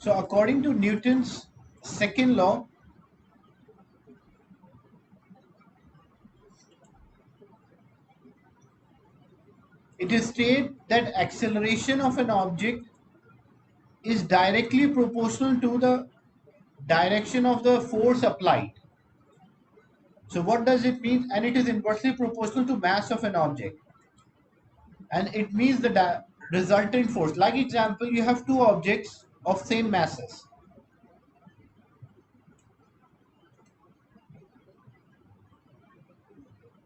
So according to Newton's second law, it is stated that acceleration of an object is directly proportional to the direction of the force applied. So what does it mean? And it is inversely proportional to mass of an object. And it means the resultant force. Like example, you have two objects of same masses.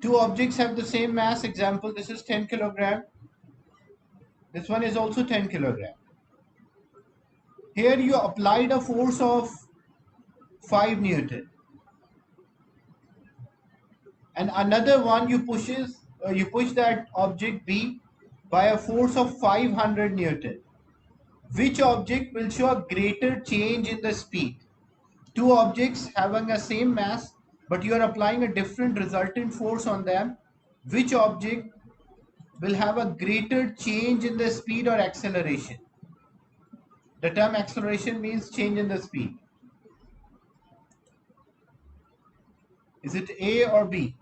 Two objects have the same mass. Example, this is 10 kilogram. This one is also 10 kilogram. Here you applied a force of 5 Newton. And another one you push that object B by a force of 500 Newton. Which object will show a greater change in the speed? Two objects having a same mass, but you are applying a different resultant force on them. Which object will have a greater change in the speed or acceleration? The term acceleration means change in the speed. Is it A or B?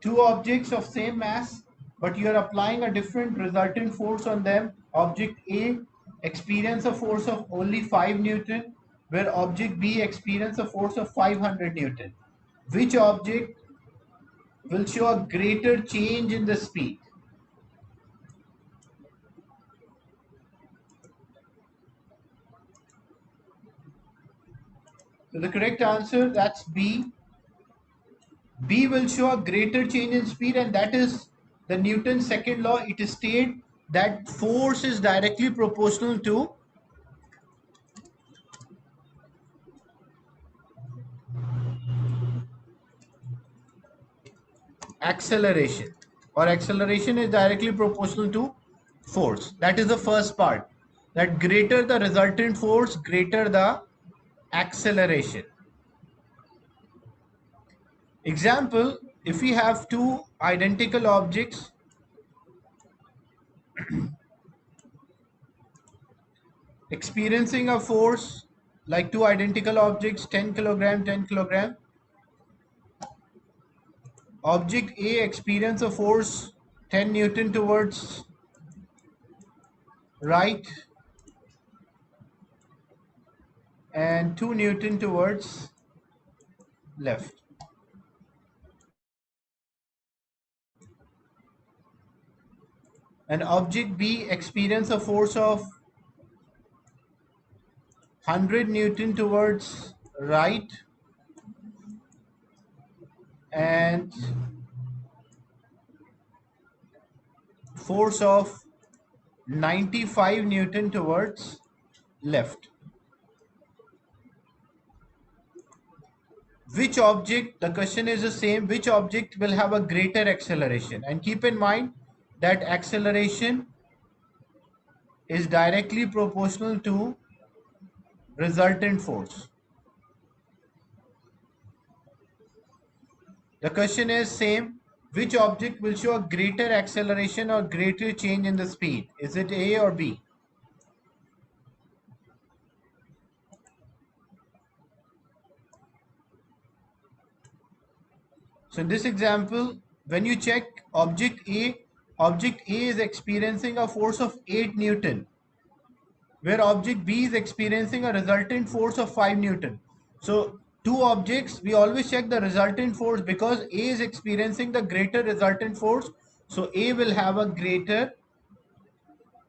Two objects of same mass, but you are applying a different resultant force on them. Object A experience a force of only 5 Newton, where object B experience a force of 500 Newton. Which object will show a greater change in the speed? So the correct answer, that's B. B will show a greater change in speed, and that is the Newton's second law. It is stated that force is directly proportional to acceleration, or acceleration is directly proportional to force. That is the first part, that greater the resultant force, greater the acceleration. Example, if we have two identical objects experiencing a force, like two identical objects, 10 kilogram, 10 kilogram. Object A experience a force 10 Newton towards right and 2 Newton towards left. And object B experience a force of 100 Newton towards right and force of 95 Newton towards left. Which object, the question is the same, which object will have a greater acceleration? And keep in mind that acceleration is directly proportional to resultant force. The question is same, which object will show a greater acceleration or greater change in the speed? Is it A or B? So in this example, when you check object A is experiencing a force of 8 Newton, where object B is experiencing a resultant force of 5 Newton. So two objects, we always check the resultant force because A is experiencing the greater resultant force. So A will have a greater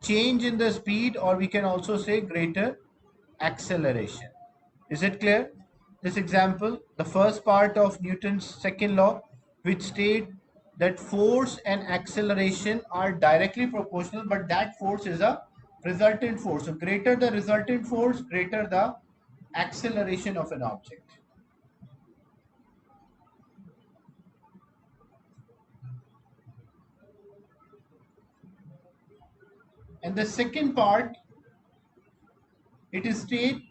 change in the speed, or we can also say greater acceleration. Is it clear? This example, the first part of Newton's second law, which state that force and acceleration are directly proportional, but that force is a resultant force. So greater the resultant force, greater the acceleration of an object. And the second part, it is state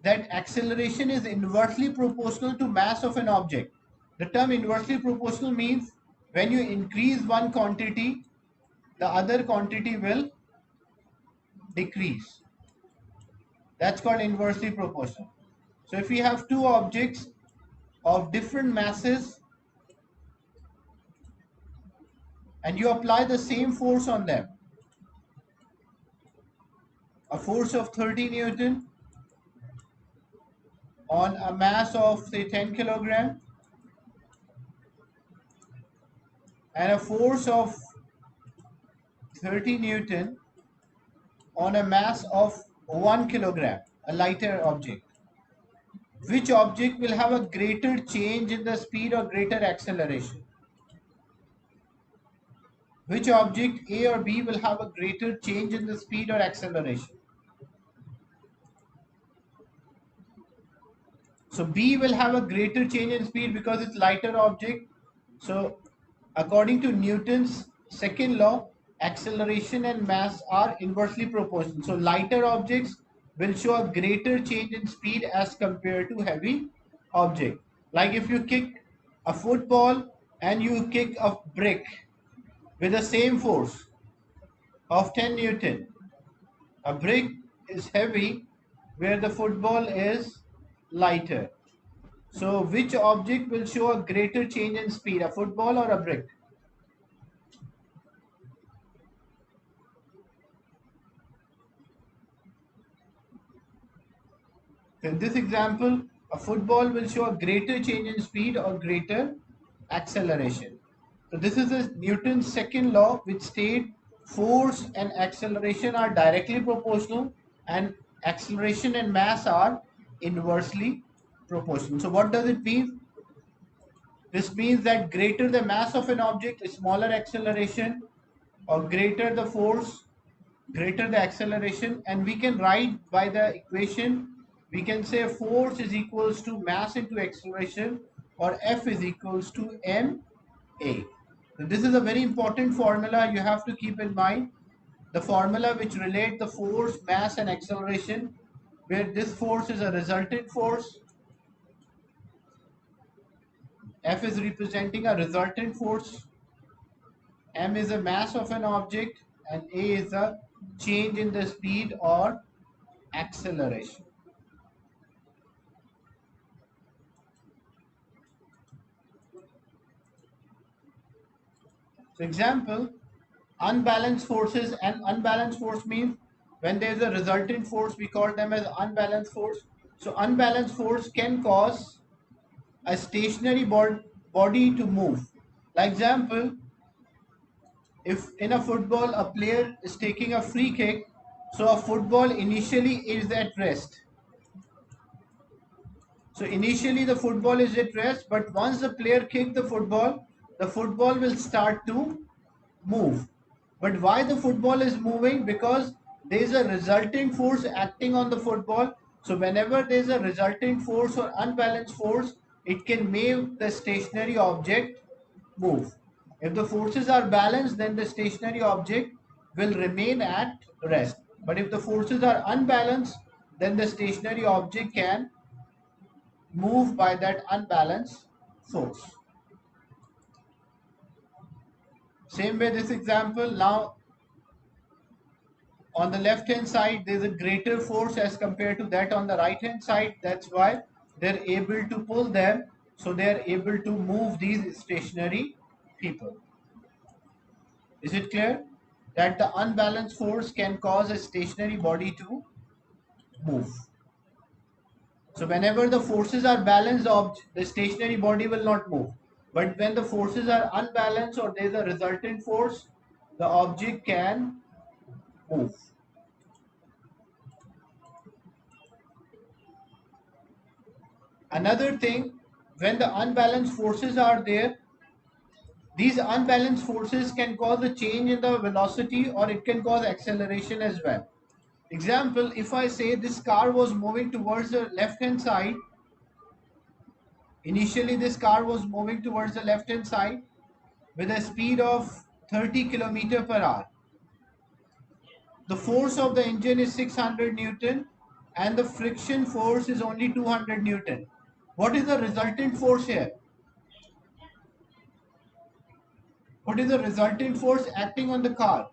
that acceleration is inversely proportional to mass of an object. The term inversely proportional means when you increase one quantity, the other quantity will decrease. That's called inversely proportional. So if we have two objects of different masses and you apply the same force on them, a force of 30 Newton on a mass of say 10 kilogram and a force of 30 Newton on a mass of 1 kilogram, a lighter object. Which object will have a greater change in the speed or greater acceleration? Which object A or B will have a greater change in the speed or acceleration? So B will have a greater change in speed because it's lighter object. So according to Newton's second law, acceleration and mass are inversely proportional. So lighter objects will show a greater change in speed as compared to heavy object. Like if you kick a football and you kick a brick with the same force of 10 Newton, a brick is heavy where the football is lighter. So which object will show a greater change in speed, a football or a brick? In this example, a football will show a greater change in speed or greater acceleration. So this is Newton's second law, which states force and acceleration are directly proportional and acceleration and mass are inversely proportional. So what does it mean? This means that greater the mass of an object, smaller acceleration, or greater the force, greater the acceleration. And we can write by the equation, we can say force is equals to mass into acceleration, or F is equals to ma. So this is a very important formula you have to keep in mind. The formula which relate the force, mass and acceleration, where this force is a resultant force, F is representing a resultant force, M is a mass of an object, and A is a change in the speed or acceleration. So example, unbalanced forces, and unbalanced force means when there is a resultant force, we call them as unbalanced force. So unbalanced force can cause a stationary body to move. Like example, if in a football a player is taking a free kick, so a football initially is at rest. So initially the football is at rest, but once the player kicks the football will start to move. But why the football is moving? Because there is a resulting force acting on the football. So whenever there is a resulting force or unbalanced force, it can make the stationary object move. If the forces are balanced, then the stationary object will remain at rest. But if the forces are unbalanced, then the stationary object can move by that unbalanced force. Same way this example, now on the left hand side there is a greater force as compared to that on the right hand side. That's why they're able to pull them, so they're able to move these stationary people. Is it clear that the unbalanced force can cause a stationary body to move? So whenever the forces are balanced, the stationary body will not move. But when the forces are unbalanced or there is a resultant force, the object can move. Another thing, when the unbalanced forces are there, these unbalanced forces can cause a change in the velocity or it can cause acceleration as well. Example, if I say this car was moving towards the left hand side, initially this car was moving towards the left hand side with a speed of 30 kilometer per hour. The force of the engine is 600 Newton and the friction force is only 200 Newton. What is the resultant force here? What is the resultant force acting on the car?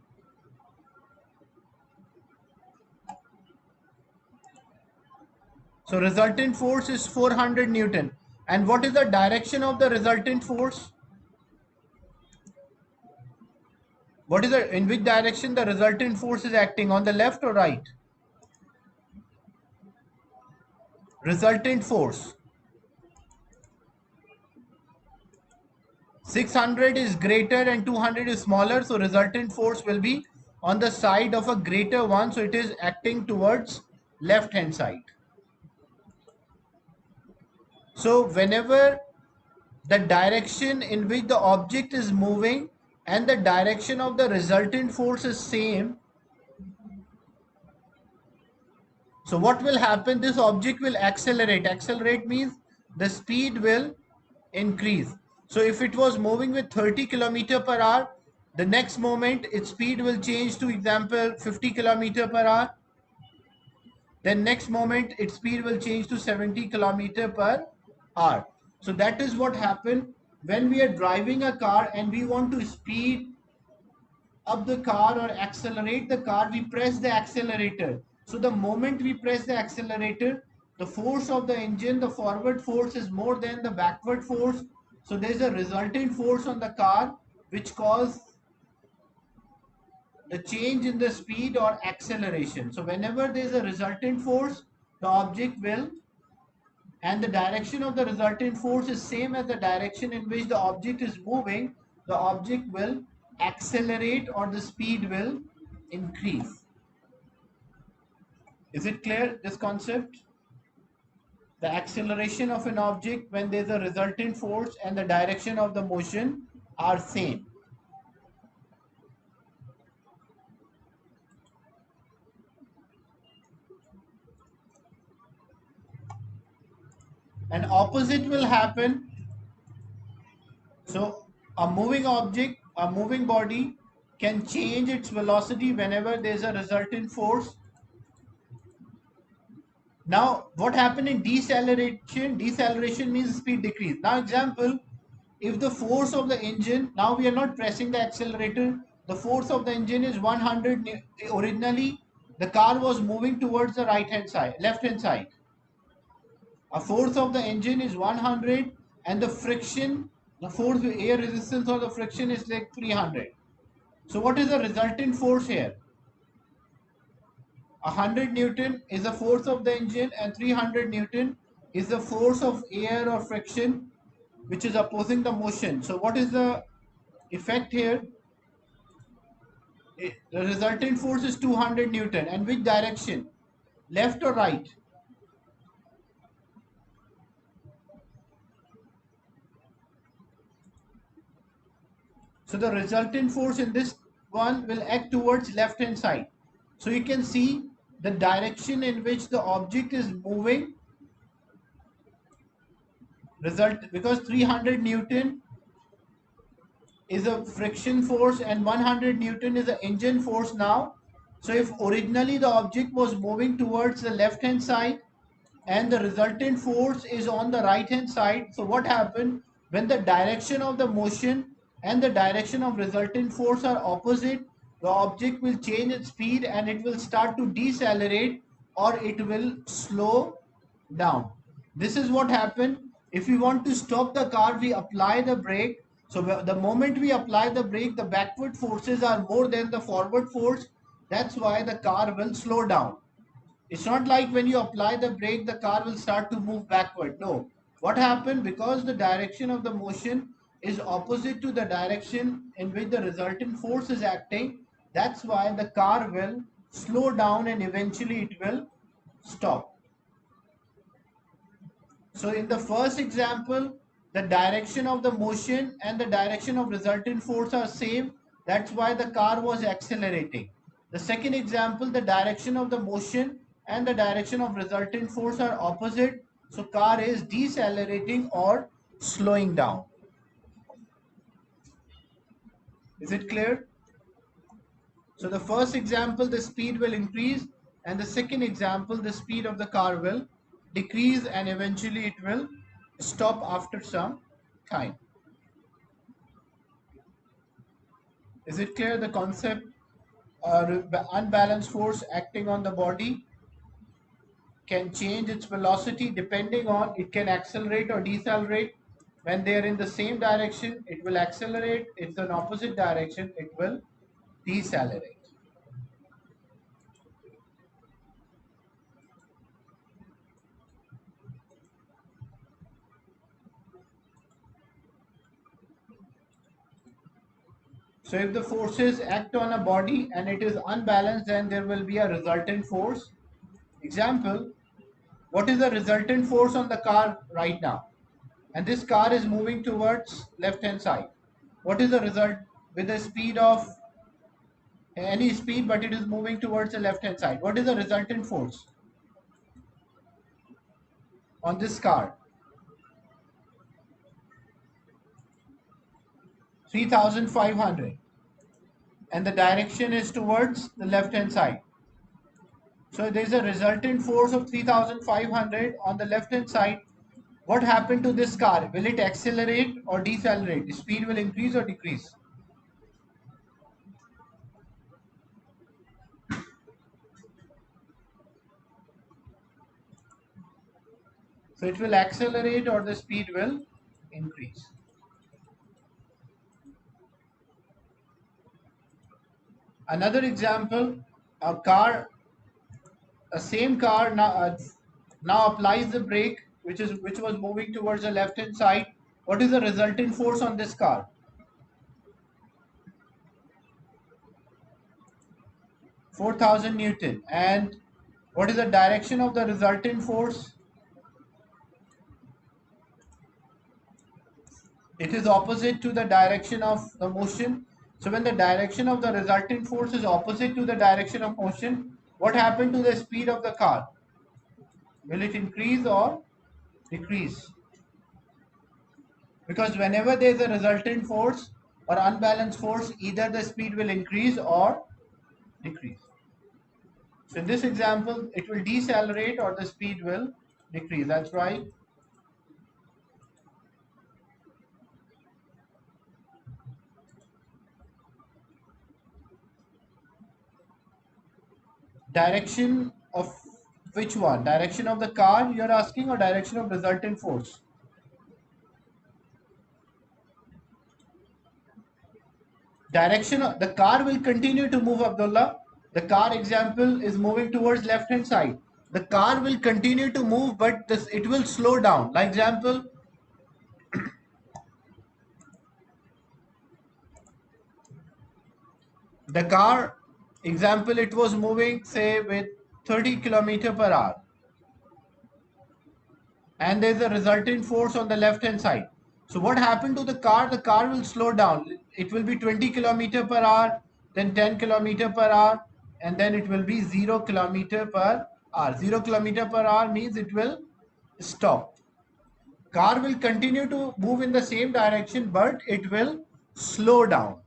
So resultant force is 400 Newton. And what is the direction of the resultant force? What is in which direction the resultant force is acting, on the left or right? Resultant force. 600 is greater and 200 is smaller, so resultant force will be on the side of a greater one, so it is acting towards left hand side. So whenever the direction in which the object is moving and the direction of the resultant force is same, so what will happen? This object will accelerate. Accelerate means the speed will increase. So if it was moving with 30 kilometer per hour, the next moment its speed will change to example 50 kilometer per hour. Then next moment its speed will change to 70 kilometer per hour. So that is what happened when we are driving a car and we want to speed up the car or accelerate the car, we press the accelerator. So the moment we press the accelerator, the force of the engine, the forward force is more than the backward force. So there is a resultant force on the car which causes the change in the speed or acceleration. So whenever there is a resultant force, the object will, and the direction of the resultant force is same as the direction in which the object is moving, the object will accelerate or the speed will increase. Is it clear, this concept? The acceleration of an object when there is a resultant force and the direction of the motion are same. And opposite will happen. So a moving object, a moving body can change its velocity whenever there is a resultant force. Now, what happened in deceleration? Deceleration means speed decrease. Now, example, if the force of the engine, now we are not pressing the accelerator, the force of the engine is 100. Originally, the car was moving towards the right hand side, left hand side. A force of the engine is 100 and the friction, the force, air resistance or the friction is like 300. So what is the resultant force here? 100 Newton is the force of the engine and 300 Newton is the force of air or friction which is opposing the motion. So what is the effect here? The resultant force is 200 Newton. And which direction? Left or right? So the resultant force in this one will act towards left hand side. So you can see the direction in which the object is moving, result, because 300 Newton is a friction force and 100 Newton is the engine force now. So if originally the object was moving towards the left hand side and the resultant force is on the right hand side, so what happened when the direction of the motion and the direction of resultant force are opposite, the object will change its speed and it will start to decelerate or it will slow down. This is what happened. If we want to stop the car, we apply the brake. So the moment we apply the brake, the backward forces are more than the forward force. That's why the car will slow down. It's not like when you apply the brake, the car will start to move backward. No. What happened? Because the direction of the motion is opposite to the direction in which the resultant force is acting, that's why the car will slow down and eventually it will stop. So in the first example, the direction of the motion and the direction of resultant force are same. That's why the car was accelerating. The second example, the direction of the motion and the direction of resultant force are opposite. So car is decelerating or slowing down. Is it clear? So the first example, the speed will increase, and the second example, the speed of the car will decrease and eventually it will stop after some time. Is it clear the concept? Unbalanced force acting on the body can change its velocity depending on it can accelerate or decelerate. When they are in the same direction, it will accelerate. It's an opposite direction, it will decelerate. So if the forces act on a body and it is unbalanced, then there will be a resultant force. Example, what is the resultant force on the car right now? And this car is moving towards left hand side. What is the result with the speed of any speed, but it is moving towards the left hand side? What is the resultant force on this car? 3500, and the direction is towards the left hand side. So there is a resultant force of 3500 on the left hand side. What happened to this car? Will it accelerate or decelerate? The speed will increase or decrease? So it will accelerate or the speed will increase. Another example, a same car now applies the brake, which was moving towards the left hand side. What is the resultant force on this car? 4000 Newton. And what is the direction of the resultant force? It is opposite to the direction of the motion. So when the direction of the resultant force is opposite to the direction of motion, what happened to the speed of the car? Will it increase or decrease? Because whenever there is a resultant force or unbalanced force, either the speed will increase or decrease. So in this example, it will decelerate or the speed will decrease. That's right. Direction of which one? Direction of the car you're asking, or direction of resultant force? Direction of the car will continue to move, Abdullah. The car example is moving towards left hand side. The car will continue to move, but it will slow down. Like example, the car example, it was moving say with 30 kilometer per hour, and there's a resultant force on the left hand side. So what happened to the car? The car will slow down. It will be 20 kilometer per hour, then 10 kilometer per hour, and then it will be 0 kilometer per hour. 0 kilometer per hour means it will stop. Car will continue to move in the same direction, but it will slow down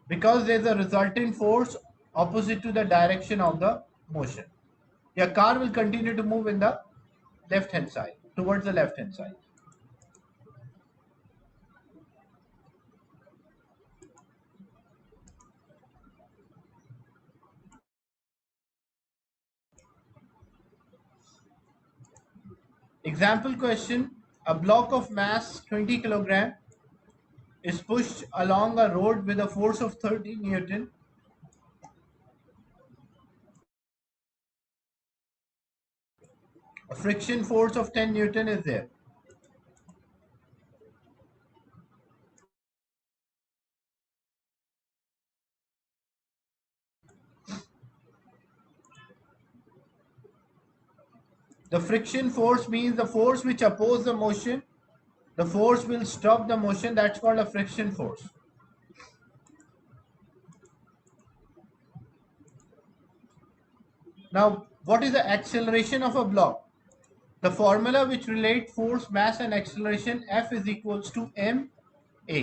because there's a resultant force opposite to the direction of the motion. Your car will continue to move in the left hand side, towards the left hand side. Example question, a block of mass 20 kilogram is pushed along a road with a force of 30 Newton. A friction force of 10 Newton is there. The friction force means the force which opposes the motion. The force will stop the motion. That's called a friction force. Now, what is the acceleration of a block? The formula which relate force, mass and acceleration, F is equals to ma.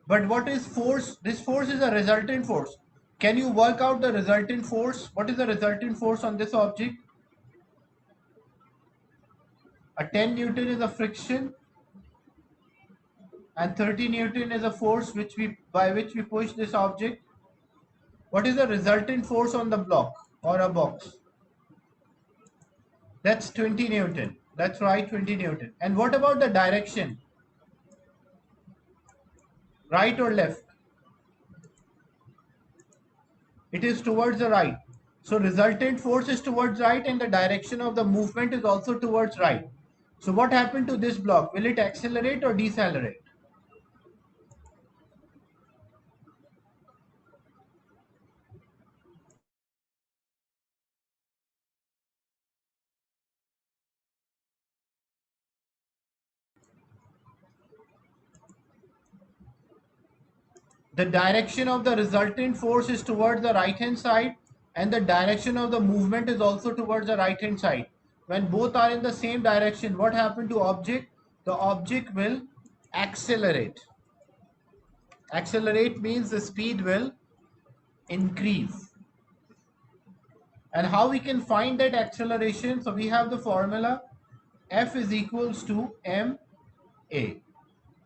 But what is force? This force is a resultant force. Can you work out the resultant force? What is the resultant force on this object? A 10 Newton is a friction. and 30 Newton is a force by which we push this object. What is the resultant force on the block or a box? That's 20 Newton. That's right, 20 Newton. And what about the direction? Right or left? It is towards the right. So resultant force is towards right and the direction of the movement is also towards right. So what happened to this block? Will it accelerate or decelerate? The direction of the resultant force is towards the right hand side and the direction of the movement is also towards the right hand side. When both are in the same direction, what happened to object? The object will accelerate. Accelerate means the speed will increase. And how we can find that acceleration? So we have the formula F is equals to ma,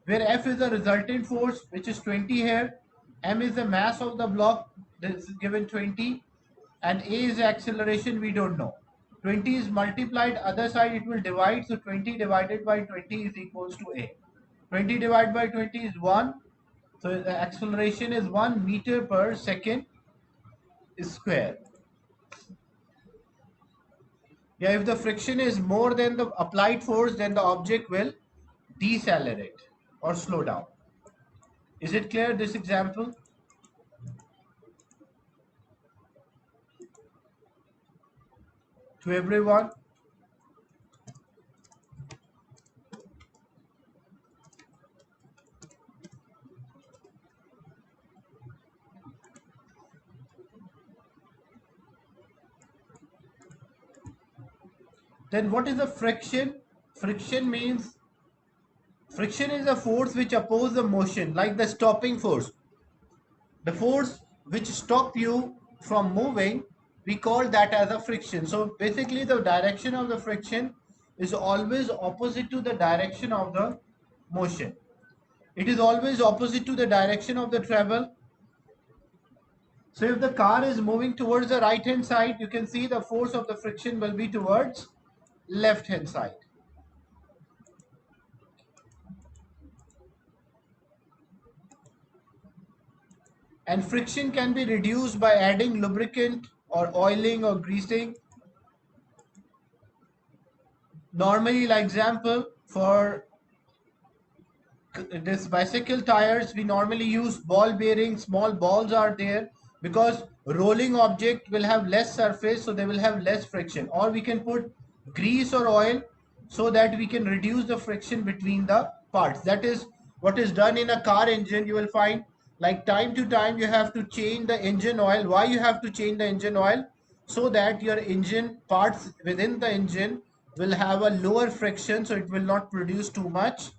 where F is the resultant force, which is 20 here. M is the mass of the block, this is given 20, and A is the acceleration, we don't know. 20 is multiplied, other side it will divide, so 20 divided by 20 is equals to A. 20 divided by 20 is 1, so the acceleration is 1 meter per second square. Yeah, if the friction is more than the applied force, then the object will decelerate or slow down. Is it clear, this example? To everyone? Then what is the friction? Friction means friction is a force which opposes the motion, like the stopping force. The force which stop you from moving, we call that as a friction. So basically the direction of the friction is always opposite to the direction of the motion. It is always opposite to the direction of the travel. So if the car is moving towards the right hand side, you can see the force of the friction will be towards left hand side. And friction can be reduced by adding lubricant or oiling or greasing. Normally, like example, for this bicycle tires, we normally use ball bearings. Small balls are there because rolling object will have less surface, so they will have less friction. Or we can put grease or oil so that we can reduce the friction between the parts. That is what is done in a car engine. You will find like time to time you have to change the engine oil. Why you have to change the engine oil? So that your engine parts within the engine will have a lower friction, so it will not produce too much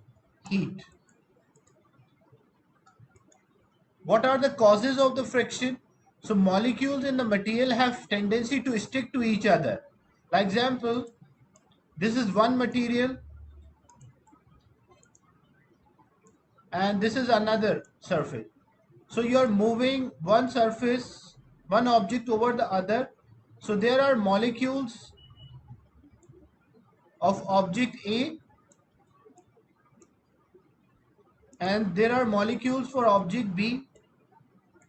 heat. What are the causes of the friction? So molecules in the material have tendency to stick to each other. Like example, this is one material and this is another surface. So you are moving one surface, one object over the other. So there are molecules of object A and there are molecules for object B.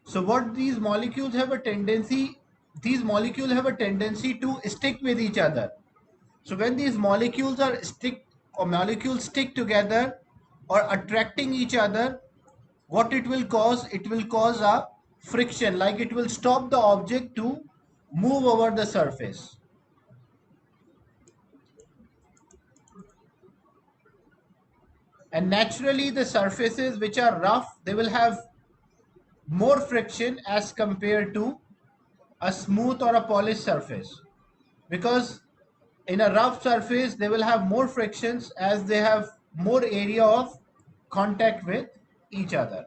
So what these molecules have a tendency, these molecules have a tendency to stick with each other. So when these molecules stick together or attracting each other, what it will cause? It will cause a friction, like it will stop the object to move over the surface. And naturally the surfaces which are rough, they will have more friction as compared to a smooth or a polished surface, because in a rough surface they will have more frictions as they have more area of contact with each other.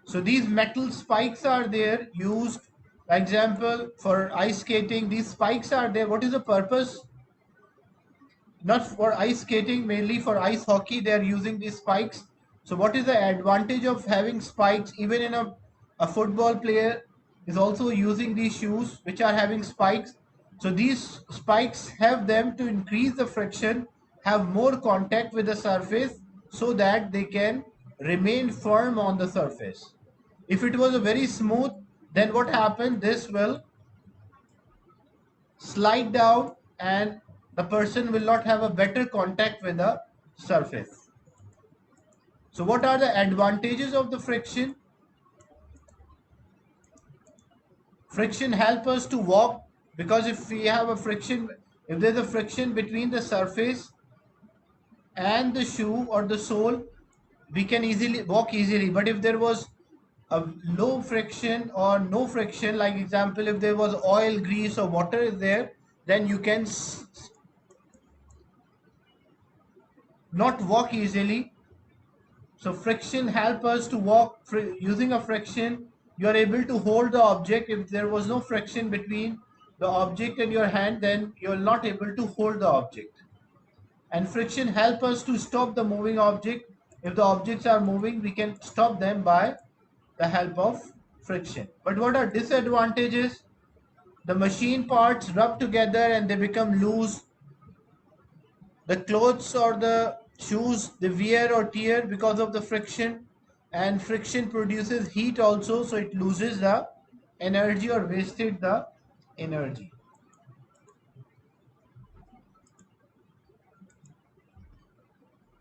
So these metal spikes are there used For example, for ice skating, these spikes are there. What is the purpose? Not for ice skating, mainly for ice hockey, they are using these spikes. So what is the advantage of having spikes? Even in a football player is also using these shoes which are having spikes. So these spikes have them to increase the friction, have more contact with the surface so that they can remain firm on the surface. If it was a very smooth, then what happened? This will slide down and the person will not have a better contact with the surface. So what are the advantages of the friction? Friction help us to walk, because if we have a friction, if there's a friction between the surface and the shoe or the sole, we can easily walk easily. But if there was a low friction or no friction, like example, if there was oil, grease or water is there, then you can not walk easily. So friction help us to walk. Using a friction, you are able to hold the object. If there was no friction between the object and your hand, then you are not able to hold the object. And friction help us to stop the moving object. If the objects are moving, we can stop them by the help of friction. But what are disadvantages? The machine parts rub together and they become loose. The clothes or the shoes, they wear or tear because of the friction, and friction produces heat also, so it loses the energy or wasted the energy.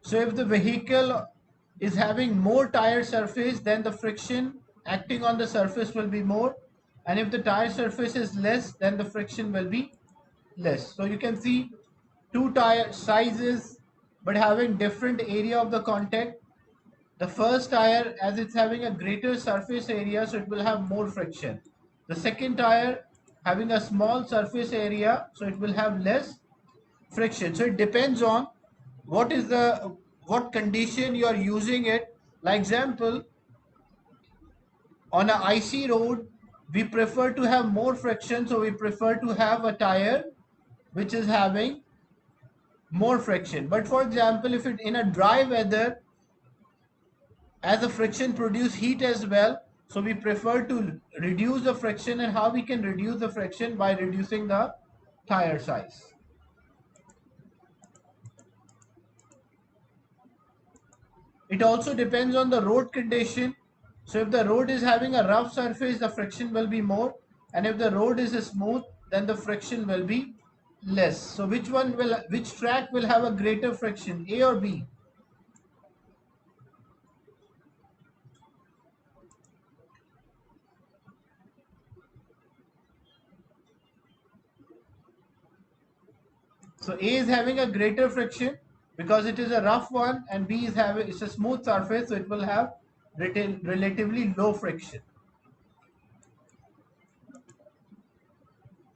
So if the vehicle is having more tire surface, then the friction acting on the surface will be more, and if the tire surface is less, then the friction will be less. So you can see two tire sizes but having different area of the contact. The first tire, as it's having a greater surface area, so it will have more friction. The second tire having a small surface area, so it will have less friction. So it depends on what is the what condition you are using it. Like example, on a icy road, we prefer to have more friction, so we prefer to have a tire which is having more friction. But for example, if it in a dry weather, as the friction produce heat as well, so we prefer to reduce the friction. And how we can reduce the friction? By reducing the tire size. It also depends on the road condition. So if the road is having a rough surface, the friction will be more, and if the road is smooth, then the friction will be less. So which track will have a greater friction, A or B? So A is having a greater friction because it is a rough one, and B is having it's a smooth surface, so it will have relatively low friction.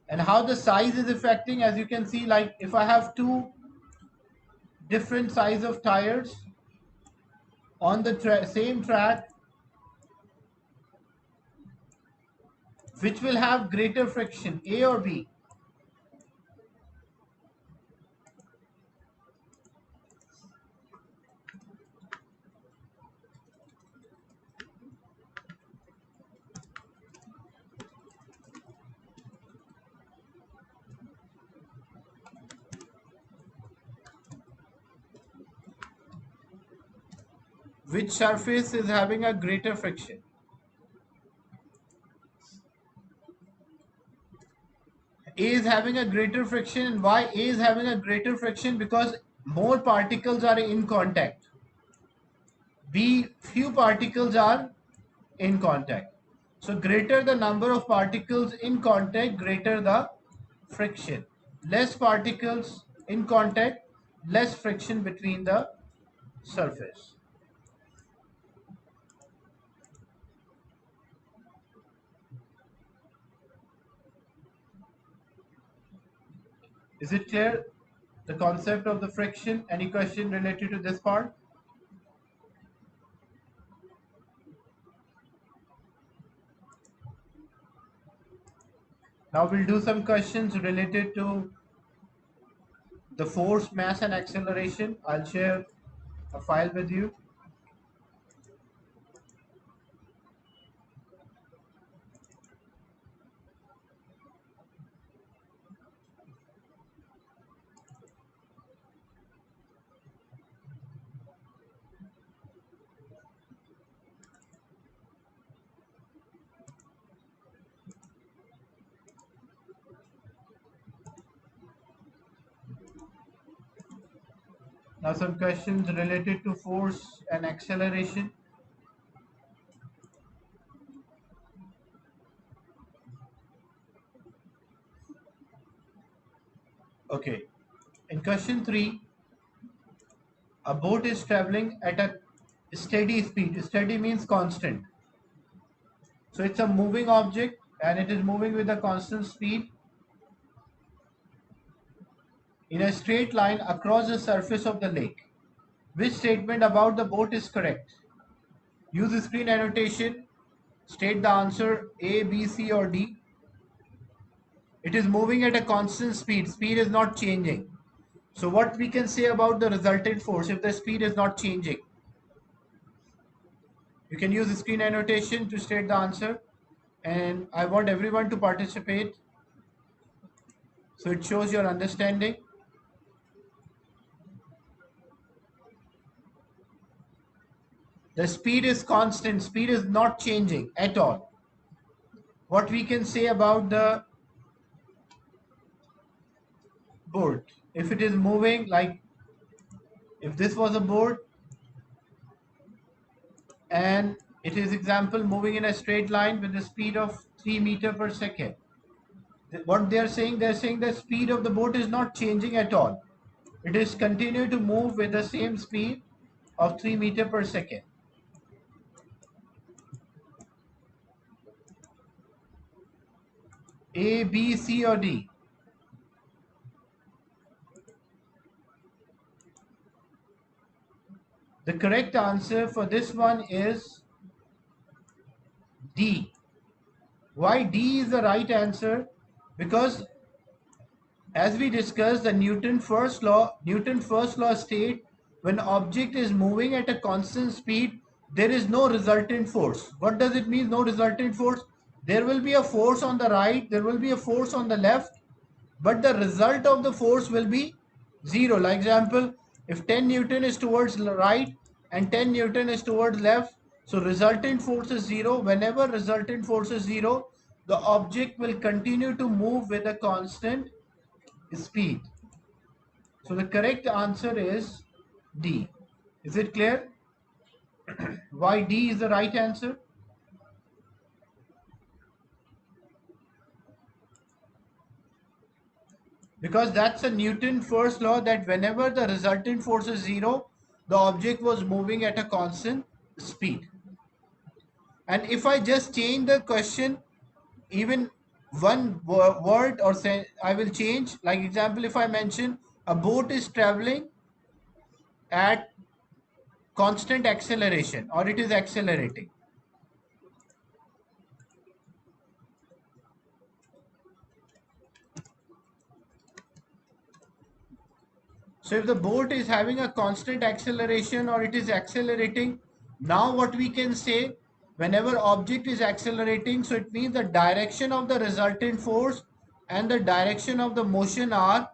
And how the size is affecting, as you can see, like if I have two different size of tires on the same track, which will have greater friction, A or B? Which surface is having a greater friction? A is having a greater friction. And why A is having a greater friction? Because more particles are in contact. B, few particles are in contact. So greater the number of particles in contact, greater the friction. Less particles in contact, less friction between the surface. Is it clear? The concept of the friction? Any question related to this part? Now we'll do some questions related to the force, mass and acceleration. I'll share a file with you. Now some questions related to force and acceleration. Okay. In question 3, a boat is traveling at a steady speed. Steady means constant. So it's a moving object and it is moving with a constant speed in a straight line across the surface of the lake. Which statement about the boat is correct? Use screen annotation. State the answer A, B, C or D. It is moving at a constant speed. Speed is not changing. So what we can say about the resultant force if the speed is not changing? You can use screen annotation to state the answer. And I want everyone to participate so it shows your understanding. The speed is constant. Speed is not changing at all. What we can say about the board? If it is moving, like if this was a board and it is example moving in a straight line with a speed of 3 meter per second. What they're saying the speed of the boat is not changing at all. It is continue to move with the same speed of 3 meter per second. A, B, C or D? The correct answer for this one is D. Why D is the right answer? Because as we discussed, the Newton's first law state when object is moving at a constant speed, there is no resultant force. What does it mean, no resultant force? There will be a force on the right, there will be a force on the left, but the result of the force will be zero. Like example, if 10 Newton is towards the right and 10 Newton is towards left, so resultant force is zero. Whenever resultant force is zero, the object will continue to move with a constant speed. So the correct answer is D. Is it clear? Why D is the right answer? Because that's a Newton's first law that whenever the resultant force is zero, the object was moving at a constant speed. And if I just change the question, even one word or say, I will change. Like example, if I mention a boat is traveling at constant acceleration or it is accelerating. So if the boat is having a constant acceleration or it is accelerating, now what we can say, whenever object is accelerating, so it means the direction of the resultant force and the direction of the motion are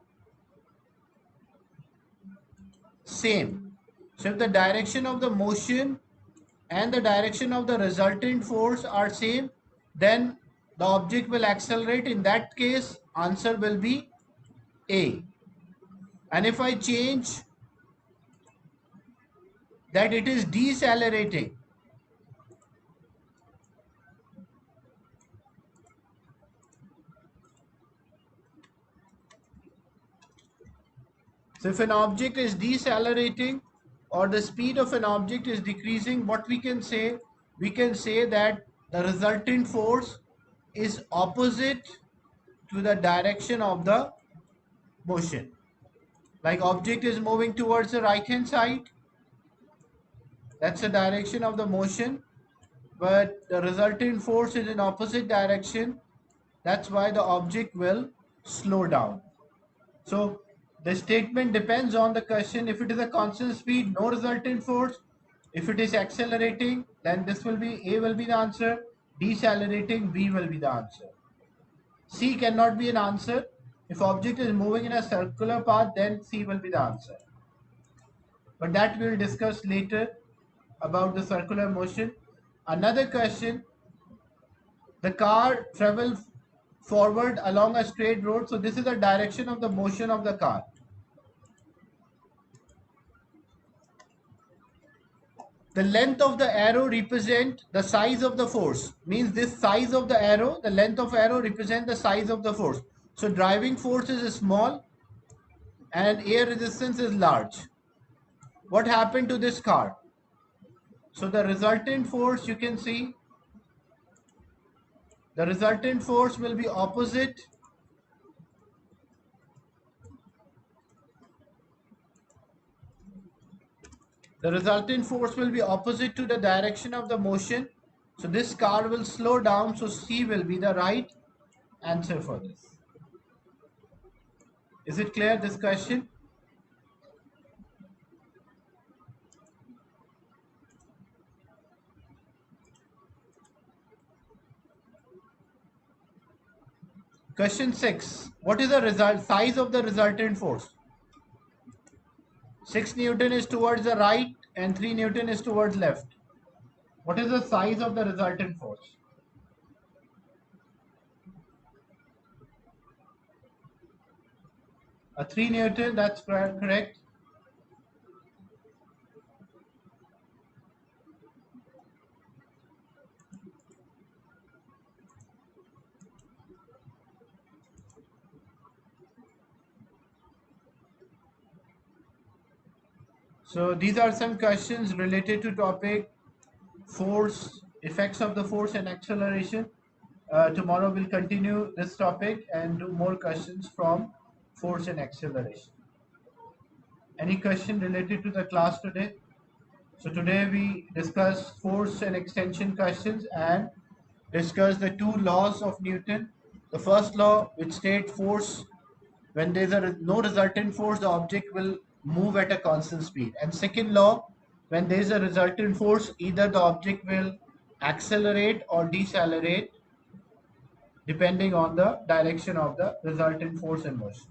same. So if the direction of the motion and the direction of the resultant force are same, then the object will accelerate. In that case, answer will be A. And if I change that it is decelerating, so if an object is decelerating or the speed of an object is decreasing, what we can say? We can say that the resultant force is opposite to the direction of the motion. Like object is moving towards the right hand side, that's the direction of the motion, but the resultant force is in opposite direction. that's why the object will slow down. So the statement depends on the question. If it is a constant speed, no resultant force. If it is accelerating, then this will be A will be the answer. Decelerating, B will be the answer. C cannot be an answer. If object is moving in a circular path, then C will be the answer. But that we'll discuss later about the circular motion. Another question, the car travels forward along a straight road. So this is the direction of the motion of the car. The length of the arrow represent the size of the force. Means this size of the arrow, the length of arrow represent the size of the force. So driving force is small and air resistance is large. What happened to this car? So the resultant force, you can see, the resultant force will be opposite. The resultant force will be opposite to the direction of the motion. So this car will slow down. So C will be the right answer for this. Is it clear, this question? Question 6. What is the size of the resultant force? 6 Newton is towards the right and 3 Newton is towards left. What is the size of the resultant force? A 3 Newton, that's correct. So these are some questions related to topic force, effects of the force and acceleration. Tomorrow we'll continue this topic and do more questions from force and acceleration. Any question related to the class today? So today we discuss force and extension questions and discuss the two laws of Newton. The first law, which states force, when there is no resultant force, the object will move at a constant speed. And second law, when there is a resultant force, either the object will accelerate or decelerate depending on the direction of the resultant force in motion.